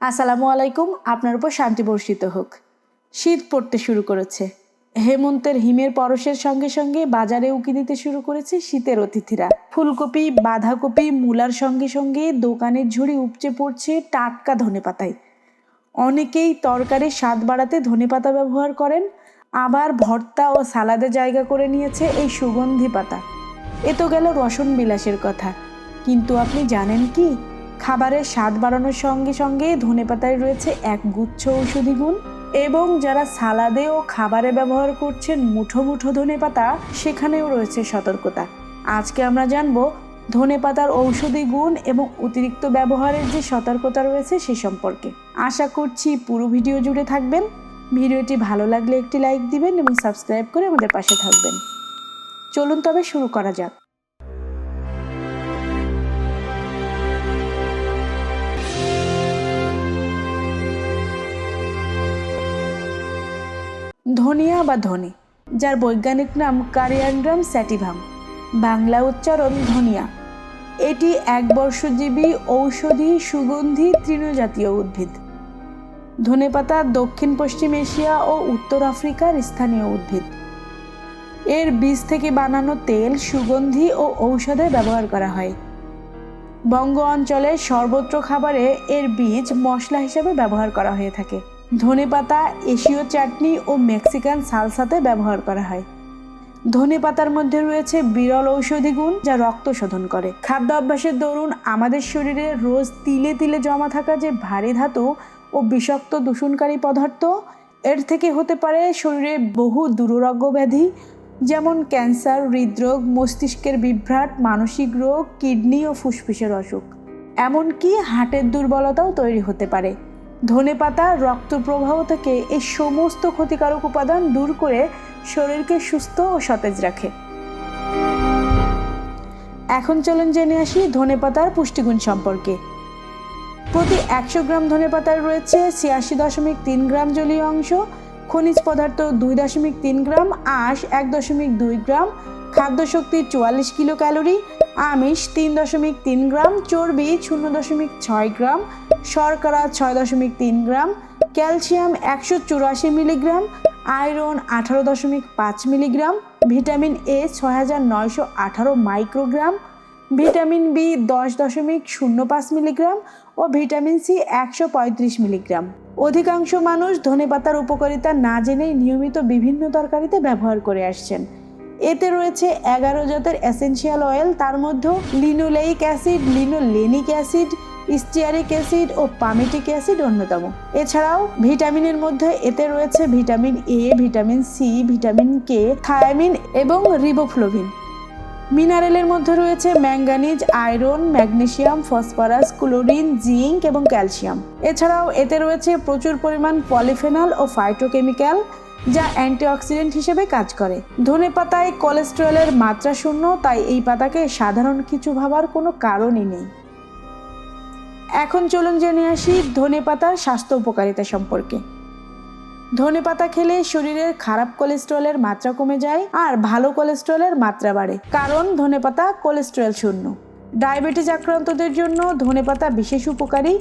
আসসালামু আলাইকুম। আপনার উপর শান্তি বর্ষিত হোক। শীত পড়তে শুরু করেছে। হেমন্তের হিমের পরশের সঙ্গে সঙ্গে বাজারে উকি দিতে শুরু করেছে শীতের অতিথিরা। ফুলকপি, বাঁধাকপি, মূলার সঙ্গে সঙ্গে দোকানের ঝুড়ি উপচে পড়ছে টাটকা ধনেপাতায়। অনেকেই তরকারির স্বাদ বাড়াতে ধনেপাতা ব্যবহার করেন, আবার ভর্তা ও সালাদে জায়গা করে নিয়েছে এই সুগন্ধি পাতা। এ তো গেল রসন বিলাসের কথা, কিন্তু আপনি জানেন কি, খাবারের স্বাদ বাড়ানোর সঙ্গে সঙ্গে ধনেপাতায় রয়েছে এক গুচ্ছ ঔষধি গুণ। এবং যারা সালাদে ও খাবারে ব্যবহার করছেন মুঠো মুঠো ধনেপাতা, সেখানেও রয়েছে সতর্কতা। আজকে আমরা জানবো ধনেপাতার ঔষধি গুণ এবং অতিরিক্ত ব্যবহারের যে সতর্কতা রয়েছে সে সম্পর্কে। আশা করছি পুরো ভিডিও জুড়ে থাকবেন। ভিডিওটি ভালো লাগলে একটি লাইক দিবেন এবং সাবস্ক্রাইব করে আমাদের পাশে থাকবেন। চলুন তবে শুরু করা যাক। ধনিয়া বা ধনে, যার বৈজ্ঞানিক নাম কারিয়ান্ড্রাম স্যাটিভাম, বাংলা উচ্চারণ ধনিয়া। এটি একবর্ষজীবী ঔষধি সুগন্ধি তৃণজাতীয় উদ্ভিদ। ধনেপাতা দক্ষিণ পশ্চিম এশিয়া ও উত্তর আফ্রিকার স্থানীয় উদ্ভিদ। এর বীজ থেকে বানানো তেল সুগন্ধি ও ঔষধে ব্যবহার করা হয়। বঙ্গ অঞ্চলে সর্বত্র খাবারে এর বীজ মশলা হিসেবে ব্যবহার করা হয়ে থাকে। ধনেপাতা এশীয় চাটনি ও মেক্সিকান সালসাতে ব্যবহার করা হয়। ধনেপাতার মধ্যে রয়েছে বিরল ঔষধি গুণ, যা রক্ত শোধন করে। খাদ্য অভ্যাসের দরুন আমাদের শরীরে রোজ তিলে তিলে জমা থাকা যে ভারী ধাতু ও বিষাক্ত দূষণকারী পদার্থ, এর থেকে হতে পারে শরীরে বহু দুরারোগ্য ব্যাধি, যেমন ক্যান্সার, হৃদরোগ, মস্তিষ্কের বিভ্রাট, মানসিক রোগ, কিডনি ও ফুসফুসের অসুখ, এমনকি হার্টের দুর্বলতাও তৈরি হতে পারে। ধনেপাতা রক্ত প্রবাহ থেকে এই সমস্ত ক্ষতিকারক উপাদান দূর করে শরীরকে সুস্থ ও সতেজ রাখে। এখন চলুন জেনে আসি ধনেপাতার পুষ্টিগুণ সম্পর্কে। প্রতি 100 গ্রাম ধনেপাতায় রয়েছে 86.3 গ্রাম জলীয় অংশ, খনিজ পদার্থ 2.3 গ্রাম, আঁশ 1.2 গ্রাম, খাদ্য শক্তি 44 কিলো ক্যালোরি, আমিষ 3.3 গ্রাম, চর্বি 0.6 গ্রাম, শর্করা 6.3 gram, calcium 184 milligram, iron 18.5 milligram, vitamin A 6918 microgram, vitamin B 10.05 milligram ও ভিটামিন সি 135 মিলিগ্রাম। অধিকাংশ মানুষ ধনেপাতার উপকারিতা না জেনেই নিয়মিত বিভিন্ন তরকারিতে ব্যবহার করে আসছেন। এতে রয়েছে 11 জাতের এসেনশিয়াল অয়েল, তার মধ্যে linoleic acid, linolenic acid, stearic acid ও পামিটিক অ্যাসিড অন্যতম। এছাড়াও ভিটামিনের মধ্যে এতে রয়েছে vitamin A, vitamin C, vitamin K, thiamine এবং রিবোফ্লোভিন। মিনারেলের মধ্যে রয়েছে manganese, iron, magnesium, phosphorus, chlorine, zinc এবং ক্যালসিয়াম। এছাড়াও এতে রয়েছে প্রচুর পরিমাণ পলিফেনল ও ফাইটোকেমিক্যাল, যা অ্যান্টিঅক্সিডেন্ট হিসেবে কাজ করে। ধনেপাতায় কোলেস্টেরলের মাত্রা শূন্য, তাই এই পাতাকে সাধারণ কিছু ভাবার কোনো কারণই নেই। এখন চলুন জেনে আসি ধনেপাতার স্বাস্থ্য উপকারিতা সম্পর্কে। ধনেপাতা খেলে শরীরের খারাপ কোলেস্টেরলের মাত্রা কমে যায় আর ভালো কোলেস্টেরলের মাত্রা বাড়ে, কারণ ধনেপাতা কোলেস্টেরল শূন্য। ডায়াবেটিস আক্রান্তদের জন্য ধনেপাতা বিশেষ উপকারী।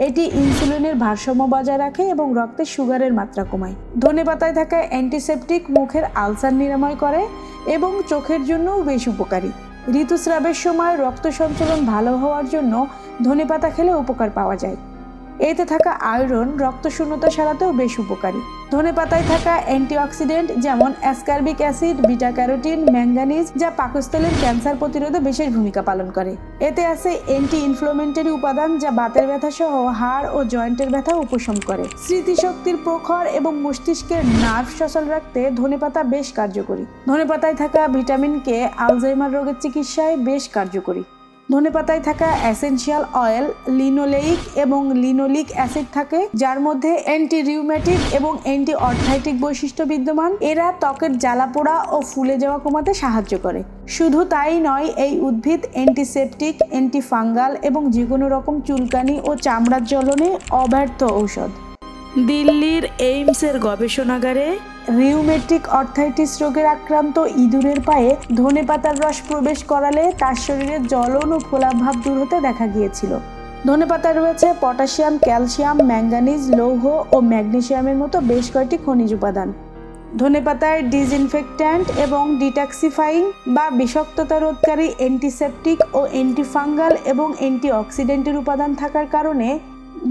এটি ইনসুলিনের ভারসাম্য বজায় রাখে এবং রক্তে সুগারের মাত্রা কমায়। ধনেপাতায় থাকা অ্যান্টিসেপটিক মুখের আলসার নিরাময় করে এবং চোখের জন্যও বেশ উপকারী। ঋতুস্রাবের সময় রক্ত সঞ্চালন ভালো হওয়ার জন্য ধনেপাতা খেলে উপকার পাওয়া যায়। এতে থাকা আয়রন রক্ত শূন্যতা সারাতেও বেশ উপকারী। ধনেপাতায় থাকা অ্যান্টিঅক্সিডেন্ট যেমন অ্যাসকারবিক অ্যাসিড, বিটা ক্যারোটিন, ম্যাঙ্গানিজ, যা পাকস্থলীর ক্যান্সার প্রতিরোধে বিশেষ ভূমিকা পালন করে। এতে আছে অ্যান্টি ইনফ্লামেটরি উপাদান, যা বাতের ব্যথা সহ হাড় ও জয়েন্টের ব্যথা উপশম করে। স্মৃতিশক্তির প্রখর এবং মস্তিষ্কের নার্ভ সচল রাখতে ধনেপাতা বেশ কার্যকরী। ধনেপাতায় থাকা ভিটামিন কে আলজাইমার রোগের চিকিৎসায় বেশ কার্যকরী। ধনেপাতায় থাকা এসেনশিয়াল অয়েল লিনোলেইক এবং লিনোলিক অ্যাসিড থাকে, যার মধ্যে অ্যান্টি রিউম্যাটিক এবং অ্যান্টি অর্থাইটিক বৈশিষ্ট্য বিদ্যমান। এরা ত্বকের জ্বালাপোড়া ও ফুলে যাওয়া কমাতে সাহায্য করে। শুধু তাই নয়, এই উদ্ভিদ অ্যান্টিসেপটিক, অ্যান্টিফাঙ্গাল এবং যে কোনো রকম চুলকানি ও চামড়ার জ্বলনে অব্যর্থ ঔষধ। দিল্লির এইমসের গবেষণাগারে রিউমেটিক অর্থাইটিস রোগের আক্রান্ত ইঁদুরের পায়ে ধনেপাতার রস প্রবেশ করালে তার শরীরে জ্বলন ও ফোলাভাব দূর হতে দেখা গিয়েছিল। ধনেপাতায় রয়েছে পটাশিয়াম, ক্যালসিয়াম, ম্যাঙ্গানিজ, লৌহ ও ম্যাগনেসিয়ামের মতো বেশ কয়েকটি খনিজ উপাদান। ধনেপাতায় ডিসইনফেক্ট্যান্ট এবং ডিটক্সিফাইং বা বিষাক্ততা রোধকারী, অ্যান্টিসেপটিক ও অ্যান্টিফাঙ্গাল এবং অ্যান্টিঅক্সিডেন্টের উপাদান থাকার কারণে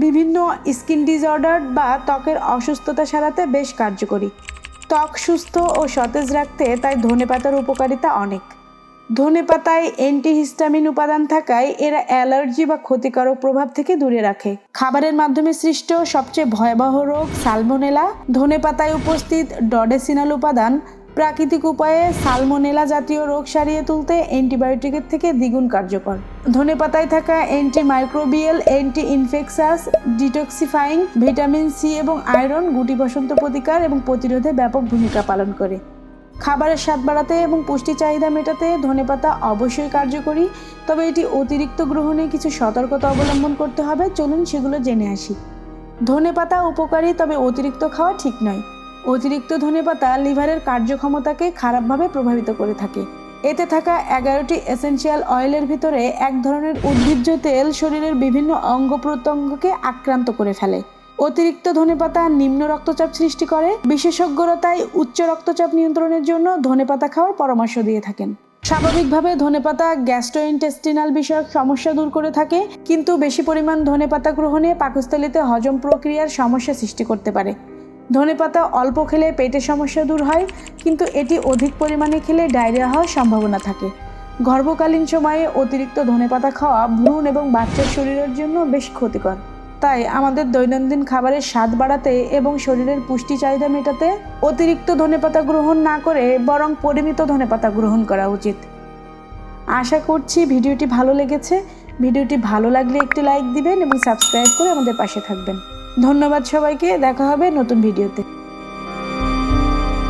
বিভিন্ন স্কিন ডিসঅর্ডার বা ত্বকের অসুস্থতা সারাতে বেশ কার্যকরী। ত্বক সুস্থ ও সতেজ রাখতে তাই ধনেপাতার উপকারিতা অনেক। ধনেপাতায় অ্যান্টিহিস্টামিন উপাদান থাকায় এরা অ্যালার্জি বা ক্ষতিকারক প্রভাব থেকে দূরে রাখে। খাবারের মাধ্যমে সৃষ্ট সবচেয়ে ভয়াবহ রোগ সালমোনেলা। ধনেপাতায় উপস্থিত ডডেসিনাল উপাদান প্রাকৃতিক উপায়ে সালমোনেলা জাতীয় রোগ সারিয়ে তুলতে অ্যান্টিবায়োটিকের থেকে দ্বিগুণ কার্যকর। ধনেপাতায় থাকা antimicrobial, anti infectious, detoxifying, vitamin C এবং আয়রন গুটি বসন্ত প্রতিকার এবং প্রতিরোধে ব্যাপক ভূমিকা পালন করে। খাবারের স্বাদ বাড়াতে এবং পুষ্টি চাহিদা মেটাতে ধনেপাতা অবশ্যই কার্যকরী, তবে এটি অতিরিক্ত গ্রহণে কিছু সতর্কতা অবলম্বন করতে হবে। চলুন সেগুলো জেনে আসি। ধনেপাতা উপকারী, তবে অতিরিক্ত খাওয়া ঠিক নয়। অতিরিক্ত ধনেপাতা লিভারের কার্যক্ষমতাকে খারাপভাবে প্রভাবিত করে থাকে। এতে থাকা 11টি এসেনশিয়াল অয়েলের ভিতরে এক ধরনের উদ্ভিজ্জ তেল শরীরের বিভিন্ন অঙ্গ প্রত্যঙ্গকে আক্রান্ত করে ফেলে। অতিরিক্ত ধনেপাতা নিম্ন রক্তচাপ সৃষ্টি করে। বিশেষজ্ঞরা তাই উচ্চ রক্তচাপ নিয়ন্ত্রণের জন্য ধনেপাতা খাওয়ার পরামর্শ দিয়ে থাকেন। স্বাভাবিকভাবে ধনেপাতা গ্যাস্ট্রোইন্টেস্টিনাল বিষয়ক সমস্যা দূর করে থাকে, কিন্তু বেশি পরিমাণ ধনেপাতা গ্রহণে পাকস্থলীতে হজম প্রক্রিয়ার সমস্যা সৃষ্টি করতে পারে। ধনেপাতা অল্প খেলে পেটের সমস্যা দূর হয়, কিন্তু এটি অধিক পরিমাণে খেলে ডায়রিয়া হওয়ার সম্ভাবনা থাকে। গর্ভকালীন সময়ে অতিরিক্ত ধনেপাতা খাওয়া ভ্রূণ এবং বাচ্চার শরীরের জন্য বেশ ক্ষতিকর। তাই আমাদের দৈনন্দিন খাবারের স্বাদ বাড়াতে এবং শরীরের পুষ্টি চাহিদা মেটাতে অতিরিক্ত ধনেপাতা গ্রহণ না করে বরং পরিমিত ধনেপাতা গ্রহণ করা উচিত। আশা করছি ভিডিওটি ভালো লেগেছে। ভিডিওটি ভালো লাগলে একটি লাইক দিবেন এবং সাবস্ক্রাইব করে আমাদের পাশে থাকবেন। ধন্যবাদ সবাইকে। দেখা হবে নতুন ভিডিওতে।